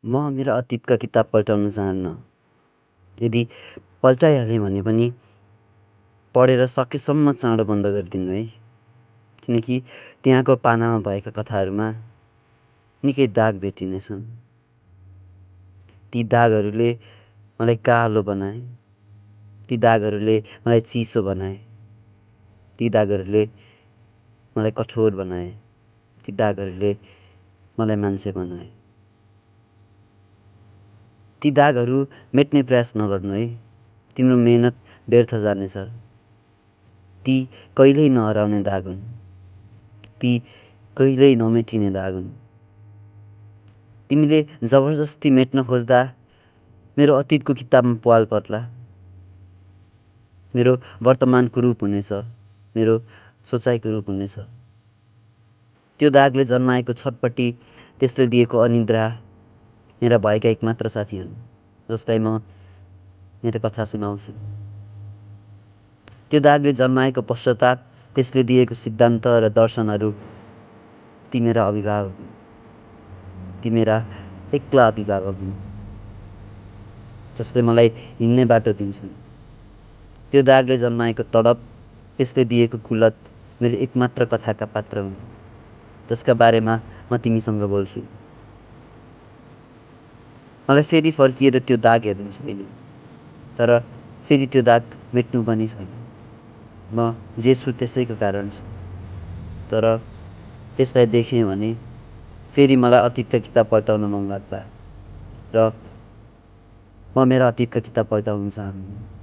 म मेरो अतीतका किताब पल्टाउन चाहन्न। यदि पल्टाइहालेँ भने पनि पढेर सकेसम्म चाँडो बन्द गरिदिनु है। किनकि त्यहाँको पानामा भएका कथाहरूमा निकै दाग भेटिनेछन्। ती दागहरूले मलाई कालो बनाए। ती दागहरूले मलाई चिसो बनाए। ती दागहरूले मलाई कठोर बनाए। ती दागहरूले मलाई मान्छे बनाए। ती दागहरू मेट्ने प्रयास नगर्नु है। तिम्रो मेहनत व्यर्थ जानेछ। ती कहिल्यै नहराउने दाग हुन्। ती कहिल्यै नमेटिने दाग हुन्। तिमीले जबरजस्ती मेट्न खोज्दा मेरो अतीतको किताबमा प्वाल पर्ला। मेरो वर्तमानको रूप हुनेछ। मेरो सोचाइको रूप हुनेछ। त्यो दागले जन्माएको छटपट्टि, त्यसले दिएको अनिद्रा मेरा भएका एकमात्र साथी हुन्, जसलाई म मेरो कथा सुनाउँछु। त्यो दागले जन्माएको पश्चाताप, त्यसले दिएको सिद्धान्त र दर्शनहरू, ती मेरा अभिभावक हुन्। ती मेरा एक्ला अभिभावक हुन्, जसले मलाई हिँड्ने बाटो दिन्छन्। त्यो दागले जन्माएको तडप, त्यसले दिएको कुलत मेरो एकमात्र कथाका पात्र हुन्, जसका बारेमा म तिमीसँग बोल्छु। मलाई फेरि फर्किएर त्यो दाग हेर्नु छैन। तर फेरि त्यो दाग मेट्नु पनि छैन। म जे छु त्यसैको कारण छु। तर त्यसलाई देखेँ भने फेरि मलाई अतीतका किताब पल्टाउन मन लाग्ला। र म मेरा अतीतका किताब पल्टाउन चाहन्न।